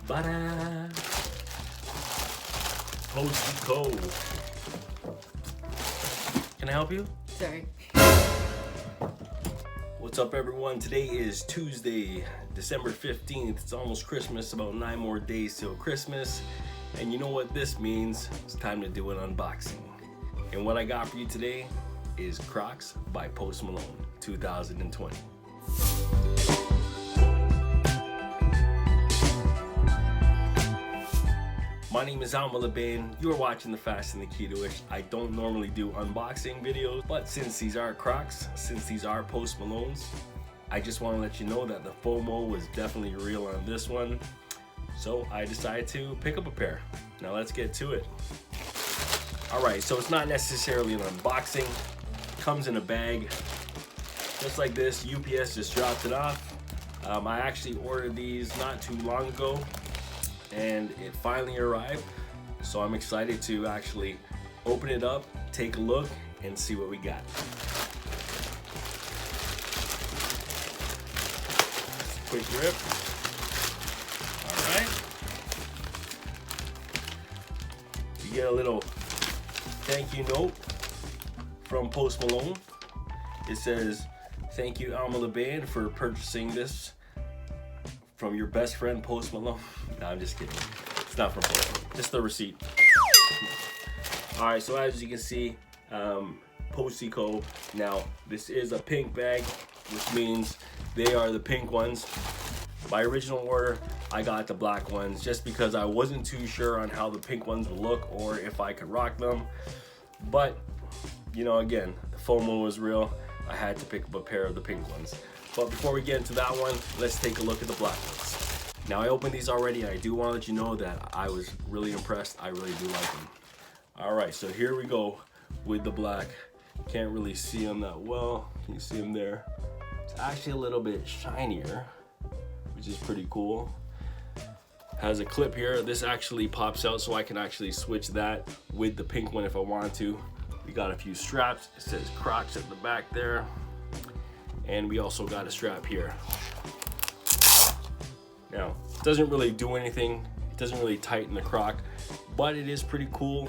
Ba-da! Post Malone. Can I help you? Sorry. What's up, everyone? Today is Tuesday, December 15th. It's almost Christmas, about 9 more days till Christmas. And you know what this means? It's time to do an unboxing. And what I got for you today is Crocs by Post Malone 2020. My name is Unbagging. You're watching The Fast and the Keto-ish. I don't normally do unboxing videos, but since these are Crocs, since these are Post Malones, I just want to let you know that the FOMO was definitely real on this one. So I decided to pick up a pair. Now let's get to it. Alright, so it's not necessarily an unboxing. It comes in a bag, just like this. UPS just dropped it off. I actually ordered these not too long ago, and it finally arrived. So I'm excited to actually open it up, take a look, and see what we got. Quick rip. Alright. You get a little thank you note from Post Malone. It says, "Thank you, Unbagging, for purchasing this from your best friend Post Malone." No, I'm just kidding. It's not from Post Malone. Just the receipt. Alright, so as you can see, Postico. Now, this is a pink bag, which means they are the pink ones. My original order, I got the black ones just because I wasn't too sure on how the pink ones would look or if I could rock them. But, you know, again, the FOMO was real. I had to pick up a pair of the pink ones. But before we get into that one, let's take a look at the black ones. Now, I opened these already, and I do want to let you know that I was really impressed. I really do like them. All right, so here we go with the black. Can't really see them that well. Can you see them there? It's actually a little bit shinier, which is pretty cool. Has a clip here. This actually pops out, so I can actually switch that with the pink one if I want to. We got a few straps. It says Crocs at the back there. And we also got a strap here. Now, it doesn't really do anything. It doesn't really tighten the Croc, but it is pretty cool,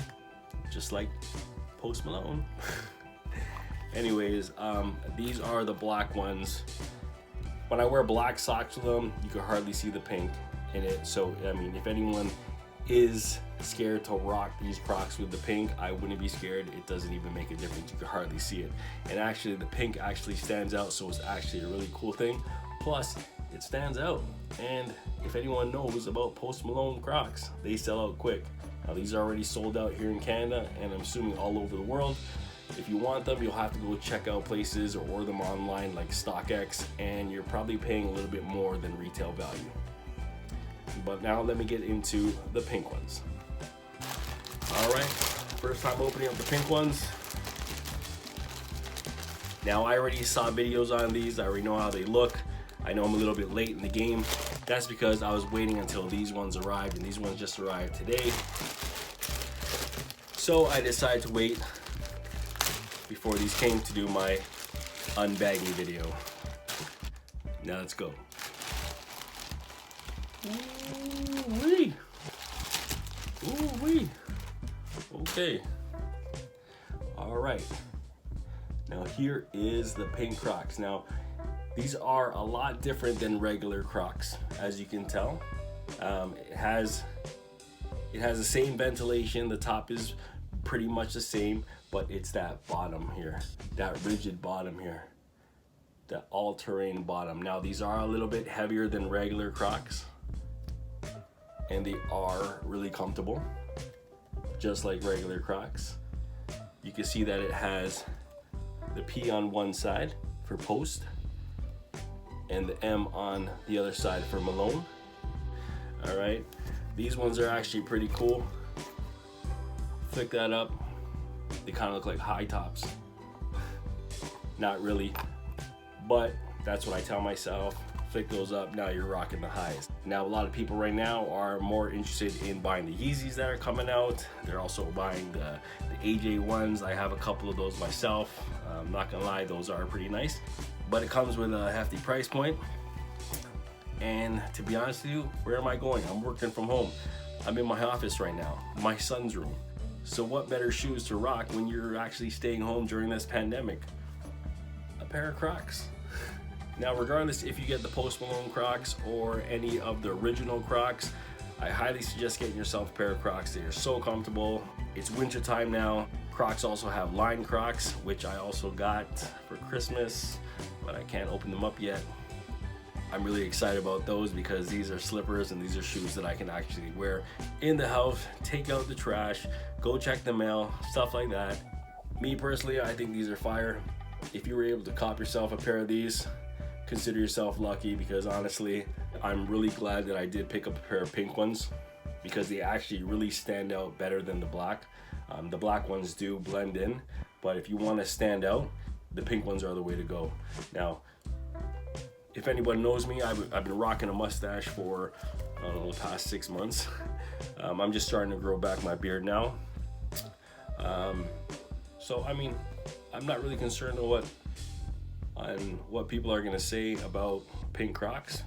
just like Post Malone. Anyways, these are the black ones. When I wear black socks with them, you can hardly see the pink in it. So, I mean, if anyone is scared to rock these Crocs with the pink, I wouldn't be scared. It doesn't even make a difference. You can hardly see it. And actually, the pink actually stands out, so it's actually a really cool thing. Plus, it stands out. And if anyone knows about Post Malone Crocs, they sell out quick. Now, these are already sold out here in Canada, and I'm assuming all over the world. If you want them, you'll have to go check out places or order them online like StockX, and you're probably paying a little bit more than retail value. But now let me get into the pink ones. All right, first time opening up the pink ones. Now, I already saw videos on these. I already know how they look. I know I'm a little bit late in the game. That's because I was waiting until these ones arrived, and these ones just arrived today. So I decided to wait before these came to do my unbagging video. Now let's go. Ooh-wee. Ooh-wee. Okay. All right. Now here is the pink Crocs. Now, these are a lot different than regular Crocs, as you can tell. It has the same ventilation. The top is pretty much the same, but it's that bottom here, that rigid bottom here, that all-terrain bottom. Now, these are a little bit heavier than regular Crocs, and they are really comfortable, just like regular Crocs. You can see that it has the P on one side for Post, and the M on the other side for Malone. All right, these ones are actually pretty cool. Flick that up. They kind of look like high tops. Not really, but that's what I tell myself. Flick those up, now you're rocking the highs. Now, a lot of people right now are more interested in buying the Yeezys that are coming out. They're also buying the AJ ones. I have a couple of those myself. I'm not gonna lie, those are pretty nice, but it comes with a hefty price point. And to be honest with you, where am I going? I'm working from home. I'm in my office right now, my son's room. So what better shoes to rock when you're actually staying home during this pandemic? A pair of Crocs. Now, regardless if you get the Post Malone Crocs or any of the original Crocs, I highly suggest getting yourself a pair of Crocs. They are so comfortable. It's winter time now. Crocs also have line Crocs, which I also got for Christmas, but I can't open them up yet. I'm really excited about those because these are slippers and these are shoes that I can actually wear in the house, take out the trash, go check the mail, stuff like that. Me personally, I think these are fire. If you were able to cop yourself a pair of these, consider yourself lucky, because honestly, I'm really glad that I did pick up a pair of pink ones because they actually really stand out better than the black. The black ones do blend in, but if you want to stand out, the pink ones are the way to go. Now, if anyone knows me, I've been rocking a mustache for, I don't know, the past 6 months. I'm just starting to grow back my beard now. So, I mean, I'm not really concerned on what people are gonna say about pink Crocs,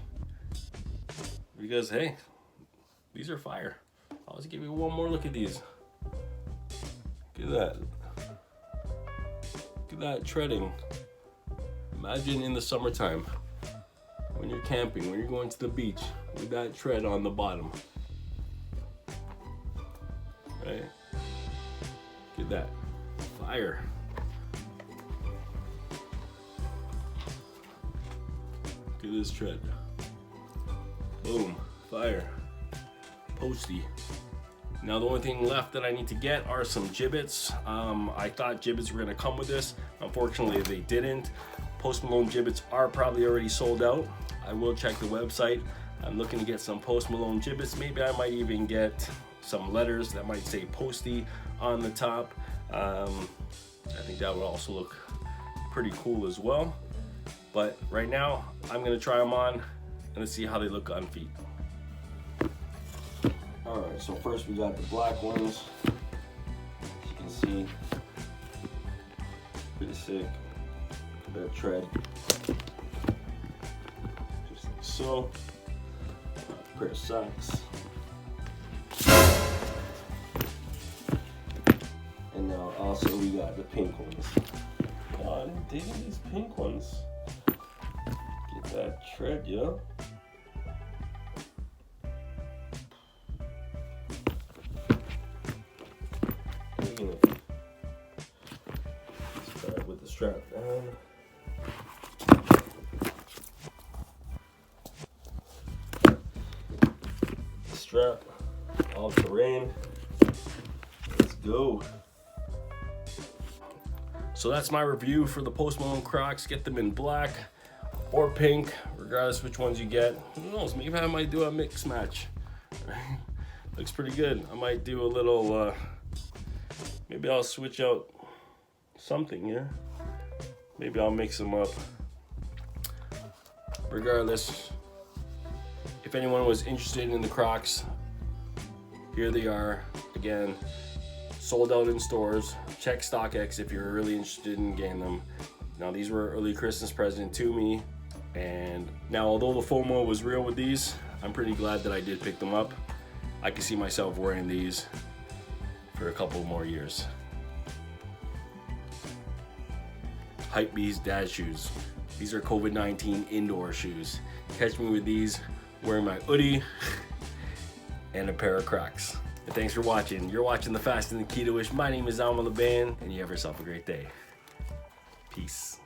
because hey, these are fire. I'll just give you one more look at these. Look at that. Look at that treading. Imagine in the summertime, when you're camping, when you're going to the beach, with that tread on the bottom. Right? Look at that. Fire. Look at this tread. Boom. Fire. Posty. Now the only thing left that I need to get are some gibbets. I thought gibbets were gonna come with this. Unfortunately, they didn't. Post Malone gibbets are probably already sold out. I will check the website. I'm looking to get some Post Malone gibbets. Maybe I might even get some letters that might say Posty on the top. I think that would also look pretty cool as well. But right now, I'm gonna try them on and let's see how they look on feet. All right, so first we got the black ones. As you can see, pretty sick. That tread, just like so. A pair of socks, and now also we got the pink ones. God, I'm digging these pink ones. Get that tread, yo. Digging it. Start with the strap down. Strap, all terrain. Let's go. So that's my review for the Post Malone Crocs. Get them in black or pink, regardless which ones you get. Who knows? Maybe I might do a mix match. Looks pretty good. I might do a little. Maybe I'll switch out something here. Maybe I'll mix them up. Regardless. If anyone was interested in the Crocs, here they are. Again, sold out in stores. Check StockX if you're really interested in getting them. Now, these were an early Christmas present to me. And now, although the FOMO was real with these, I'm pretty glad that I did pick them up. I can see myself wearing these for a couple more years. Hypebeast dad shoes. These are COVID-19 indoor shoes. Catch me with these, wearing my hoodie and a pair of Crocs. And thanks for watching. You're watching The Fast and the Keto-ish. My name is Alma Laban, and you have yourself a great day. Peace.